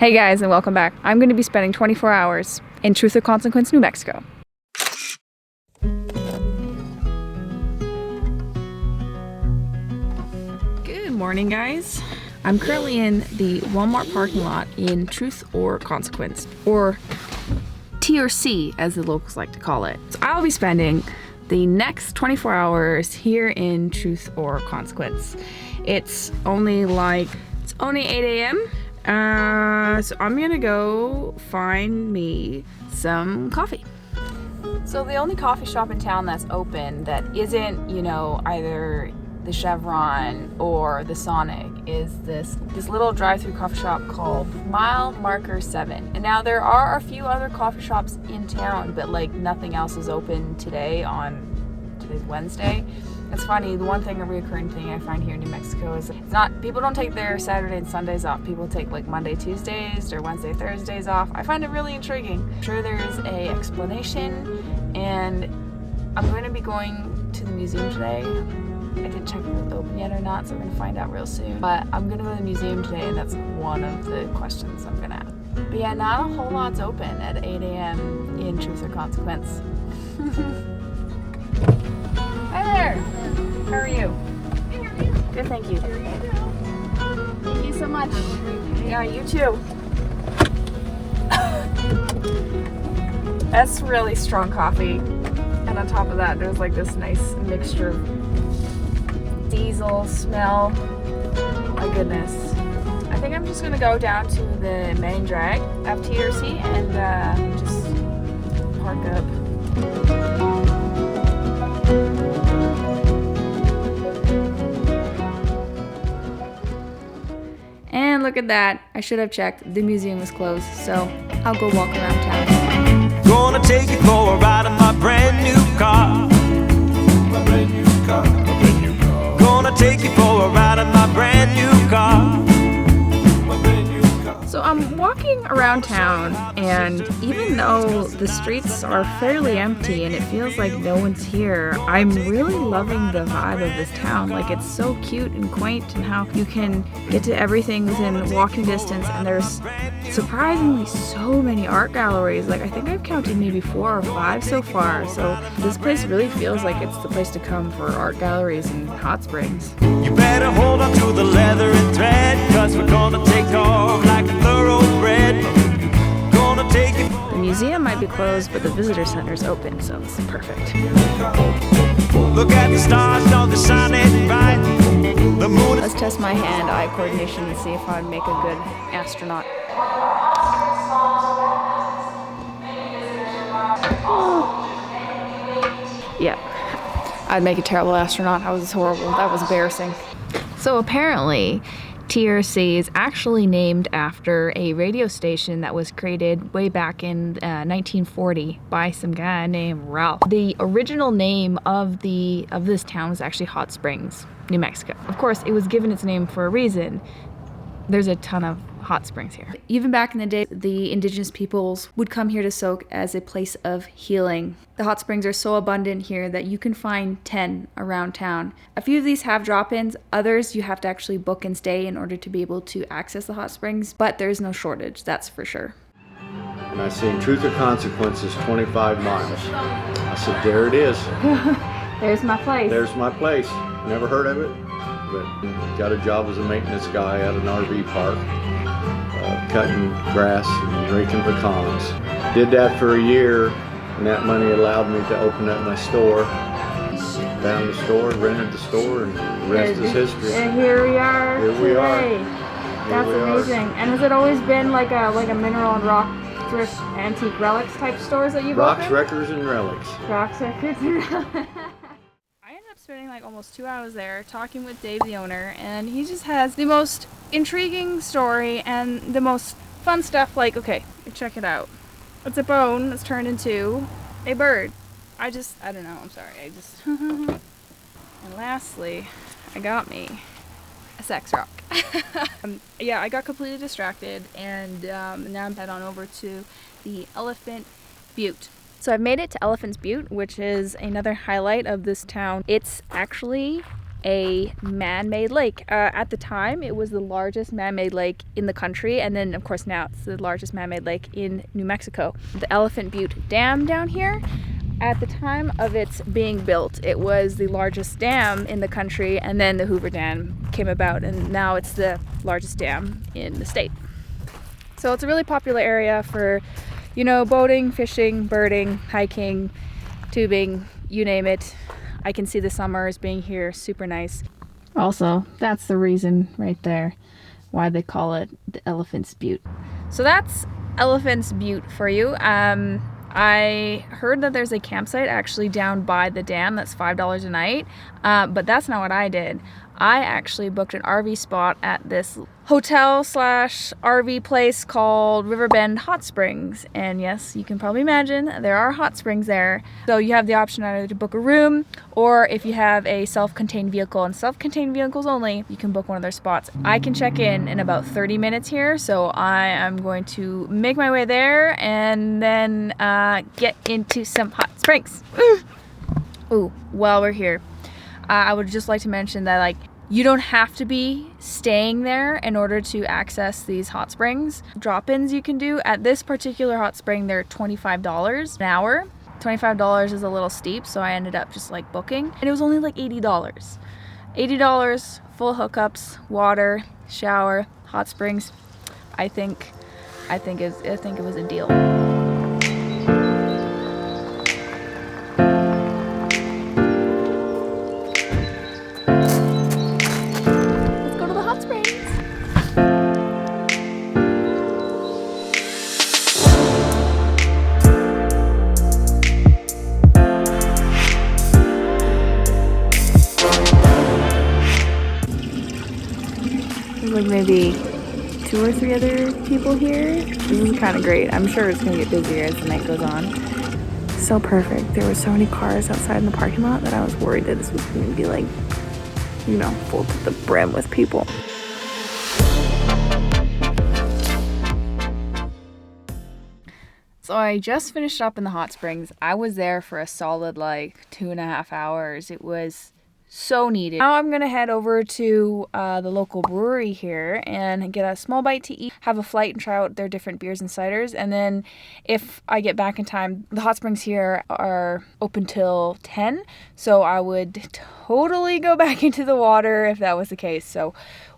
Hey guys, and welcome back. I'm going to be spending 24 hours in Truth or Consequence, New Mexico. Good morning, guys. I'm currently in the Walmart parking lot in Truth or Consequence, or TRC as the locals like to call it. So I'll be spending the next 24 hours here in Truth or Consequence. It's only 8 a.m. So I'm gonna go find me some coffee. So the only coffee shop in town that's open that isn't, either the Chevron or the Sonic is this little drive-through coffee shop called Mile Marker 7. And now there are a few other coffee shops in town, but nothing else is open today. Today's Wednesday. It's funny, the one thing, a recurring thing I find here in New Mexico is people don't take their Saturday and Sundays off. People take Monday, Tuesdays or Wednesday, Thursdays off. I find it really intriguing. I'm sure there's a explanation, and I'm going to be going to the museum today. I didn't check if it's open yet or not, so we're going to find out real soon. But I'm going to go to the museum today, and that's one of the questions I'm going to ask. But yeah, not a whole lot's open at 8 a.m. in Truth or Consequence. Hi there! How are you? Good, thank you. Thank you so much. Yeah, you too. That's really strong coffee. And on top of that, there's this nice mixture of diesel smell. My goodness. I think I'm just gonna go down to the main drag of TRC and just park up. And look at that, I should have checked. The museum was closed, so I'll go walk around town. Gonna take you for a ride in my brand new car. My brand new car, my brand new car. Gonna take you for a ride in my brand new car. So I'm walking around town, and even though the streets are fairly empty and it feels like no one's here, I'm really loving the vibe of this town. It's so cute and quaint, and how you can get to everything within walking distance, and there's surprisingly so many art galleries. I think I've counted maybe 4 or 5 so far, so this place really feels like it's the place to come for art galleries and hot springs. You better hold on to the leather and thread, 'cause we're gonna take off like a thoroughbred. Gonna take you. The museum might be closed, but the visitor center is open, so this is perfect. Look at the stars, don't they shine it bright? The moon. Let's test my hand-eye coordination and see if I'd make a good astronaut. Yeah, I'd make a terrible astronaut. That was horrible. That was embarrassing. So apparently, TRC is actually named after a radio station that was created way back in 1940 by some guy named Ralph. The original name of this town was actually Hot Springs, New Mexico. Of course, it was given its name for a reason. There's a ton of hot springs here. Even back in the day, the indigenous peoples would come here to soak as a place of healing. The hot springs are so abundant here that you can find 10 around town. A few of these have drop-ins, others you have to actually book and stay in order to be able to access the hot springs, but there's no shortage, that's for sure. And I seen Truth or Consequence is 25 miles. I said, there it is. There's my place. There's my place. Never heard of it, but got a job as a maintenance guy at an RV park, cutting grass and raking pecans. Did that for a year, and that money allowed me to open up my store. Found the store, rented the store, and the rest is history. And here we are. Here we are. That's amazing. And has it always been like a mineral and rock thrift antique relics type stores that you've Rocks, opened? records, and relics. Rocks, records, and relics. I ended up spending almost 2 hours there talking with Dave, the owner, and he just has the most intriguing story and the most fun stuff. Okay, check it out. It's a bone that's turned into a bird. I don't know, I'm sorry, And lastly, I got me a sex rock. Yeah, I got completely distracted, and now I'm head on over to the Elephant Butte. So I've made it to Elephant's Butte, which is another highlight of this town. It's actually a man-made lake. At the time, it was the largest man-made lake in the country, and then of course now it's the largest man-made lake in New Mexico. The Elephant Butte Dam down here, at the time of its being built, it was the largest dam in the country, and then the Hoover Dam came about, and now it's the largest dam in the state. So it's a really popular area for, you know, boating, fishing, birding, hiking, tubing, you name it. I can see the summers being here super nice. Also, that's the reason right there why they call it the Elephant's Butte. So that's Elephant's Butte for you. I heard that there's a campsite actually down by the dam that's $5 a night, but that's not what I did. I actually booked an RV spot at this hotel slash RV place called Riverbend Hot Springs. And yes, you can probably imagine there are hot springs there. So you have the option either to book a room, or if you have a self-contained vehicle, and self-contained vehicles only, you can book one of their spots. I can check in about 30 minutes here, so I am going to make my way there and then get into some hot springs. Ooh, while we're here, I would just like to mention that, like, you don't have to be staying there in order to access these hot springs. Drop-ins you can do. At this particular hot spring, they're $25 an hour. $25 is a little steep, so I ended up just like booking, and it was only like $80. $80, full hookups, water, shower, hot springs. I think it was a deal. Like maybe 2 or 3 other people here. This is kind of great. I'm sure it's gonna get busier as the night goes on. So perfect. There were so many cars outside in the parking lot that I was worried that this was gonna be like, you know, full to the brim with people. So I just finished up in the hot springs. I was there for a solid like 2.5 hours. It was so needed. Now I'm gonna head over to the local brewery here and get a small bite to eat, have a flight and try out their different beers and ciders, and then if I get back in time, the hot springs here are open till 10, so I would totally go back into the water if that was the case. So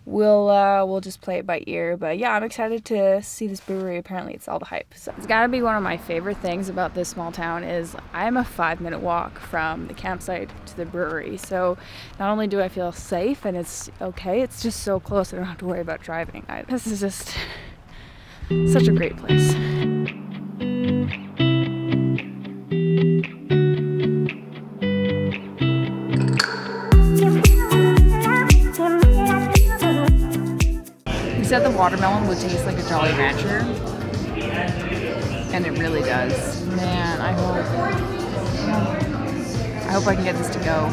we'll just play it by ear. But yeah, I'm excited to see this brewery. Apparently it's all the hype. So it's gotta be one of my favorite things about this small town is I'm a 5-minute walk from the campsite to the brewery. So not only do I feel safe and it's okay, it's just so close I don't have to worry about driving. This is just such a great place. You said the watermelon would taste like a Jolly Rancher, and it really does. Man, I hope I can get this to go.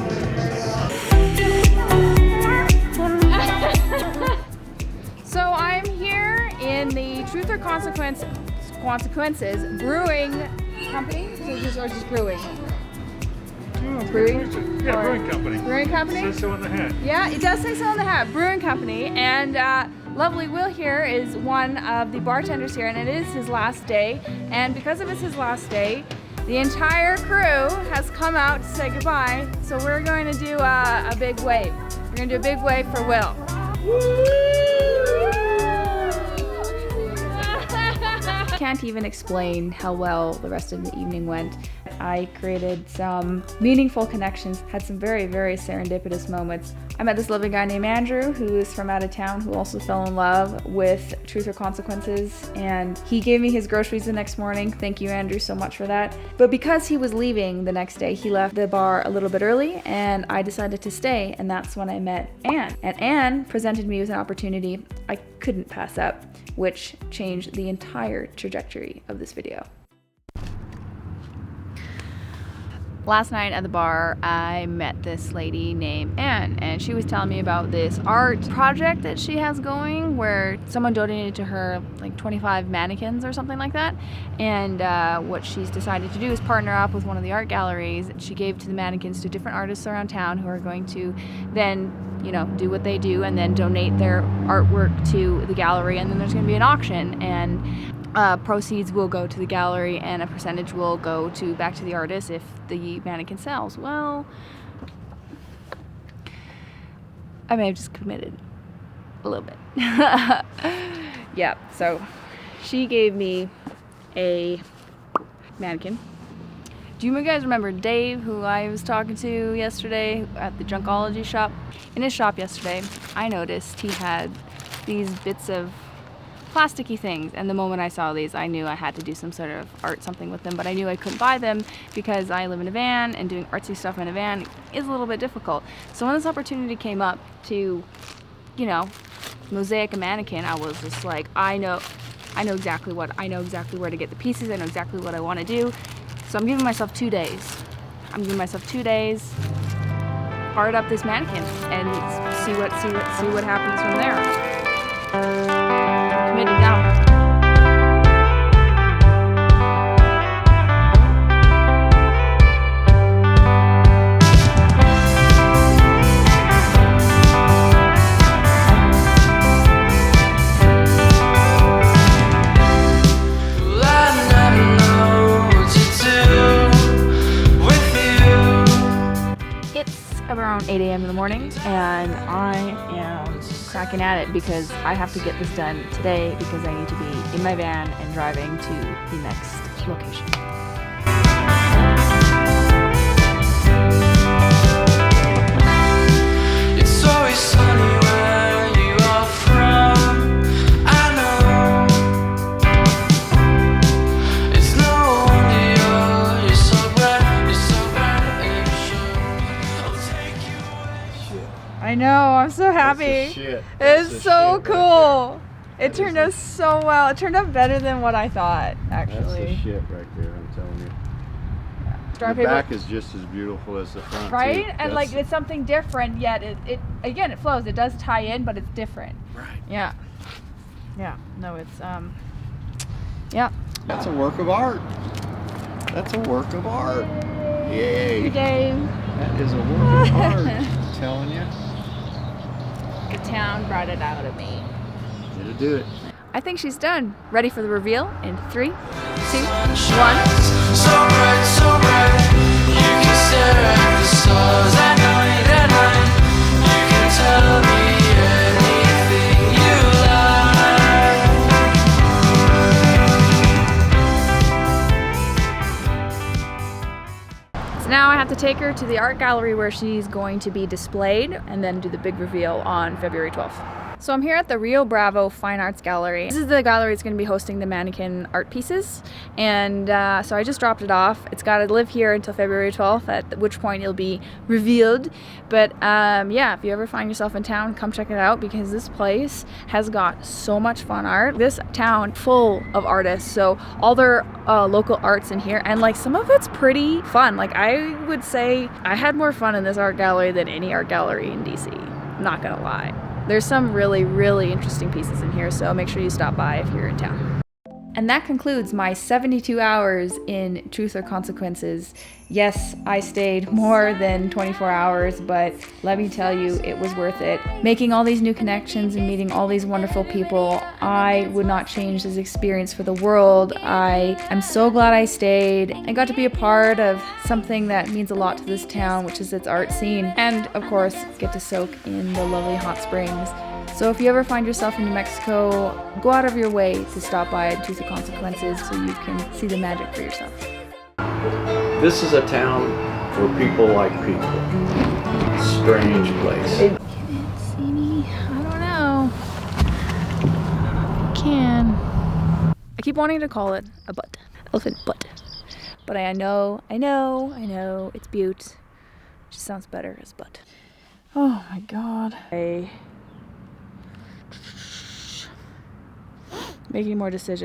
So I'm here in the Truth or Consequences Brewing Company, or just brewing? Brewing? Yeah, brewing company. Brewing company? It says so on the hat. Yeah, it does say so on the hat. Brewing company. And lovely Will here is one of the bartenders here, and it is his last day. And because it is his last day, the entire crew has come out to say goodbye. So we're going to do a big wave. We're going to do a big wave for Will. Can't even explain how well the rest of the evening went. I created some meaningful connections, had some very, very serendipitous moments. I met this lovely guy named Andrew, who is from out of town, who also fell in love with Truth or Consequences, and he gave me his groceries the next morning. Thank you, Andrew, so much for that. But because he was leaving the next day, he left the bar a little bit early, and I decided to stay, and that's when I met Anne. And Anne presented me with an opportunity I couldn't pass up, which changed the entire trajectory of this video. Last night at the bar, I met this lady named Anne, and she was telling me about this art project that she has going where someone donated to her like 25 mannequins or something like that. And what she's decided to do is partner up with one of the art galleries. She gave to the mannequins to different artists around town who are going to then, you know, do what they do and then donate their artwork to the gallery. And then there's going to be an auction, and proceeds will go to the gallery and a percentage will go back to the artist if the mannequin sells. Well, I may have just committed a little bit. Yeah, so she gave me a mannequin. Do you guys remember Dave, who I was talking to yesterday at the Junkology shop? In his shop yesterday, I noticed he had these bits of plasticky things, and the moment I saw these, I knew I had to do some sort of art something with them, but I knew I couldn't buy them because I live in a van, and doing artsy stuff in a van is a little bit difficult. So when this opportunity came up to, you know, mosaic a mannequin, I was just like, I know exactly where to get the pieces, I know exactly what I want to do. So I'm giving myself 2 days. Art up this mannequin and see what happens from there. Committed now. Around 8 a.m. in the morning, and I am cracking at it because I have to get this done today because I need to be in my van and driving to the next location. It's always sunny where you are from. I know it's no wonder you're so bright, and I'll take you away. I know, I'm so happy. It's so cool. It turned out so well. It turned out better than what I thought, actually. That's the shit right there, I'm telling you. Yeah. The back is just as beautiful as the front, right? too. And like it's something different, yet it again, it flows. It does tie in, but it's different. Right. Yeah. Yeah. No, it's yeah. That's a work of art. That's a work of art. Yay. Yay. Dave. That is a work of art. I'm telling you. The town brought it out of me. It'll do it. I think she's done. Ready for the reveal in 3, 2, 1. So bright, you can stare at the stars at night, you can tell me anything you like. So now I have to take her to the art gallery where she's going to be displayed and then do the big reveal on February 12th. So I'm here at the Rio Bravo Fine Arts Gallery. This is the gallery that's going to be hosting the mannequin art pieces. And so I just dropped it off. It's got to live here until February 12th, at which point it'll be revealed. But yeah, if you ever find yourself in town, come check it out because this place has got so much fun art. This town full of artists, so all their local arts in here, and like some of it's pretty fun. Like I would say I had more fun in this art gallery than any art gallery in DC. I'm not gonna lie. There's some really, really interesting pieces in here, so make sure you stop by if you're in town. And that concludes my 72 hours in Truth or Consequences. Yes, I stayed more than 24 hours, but let me tell you, it was worth it. Making all these new connections and meeting all these wonderful people, I would not change this experience for the world. I am so glad I stayed. I got to be a part of something that means a lot to this town, which is its art scene, and of course, get to soak in the lovely hot springs. So if you ever find yourself in New Mexico, go out of your way to stop by Truth or Consequences so you can see the magic for yourself. This is a town for people like people. Strange place. Can it see me? I don't know. It can. I keep wanting to call it a butt. Elephant butt. But I know, it's Butte. It just sounds better as butt. Oh my god. Making more decisions.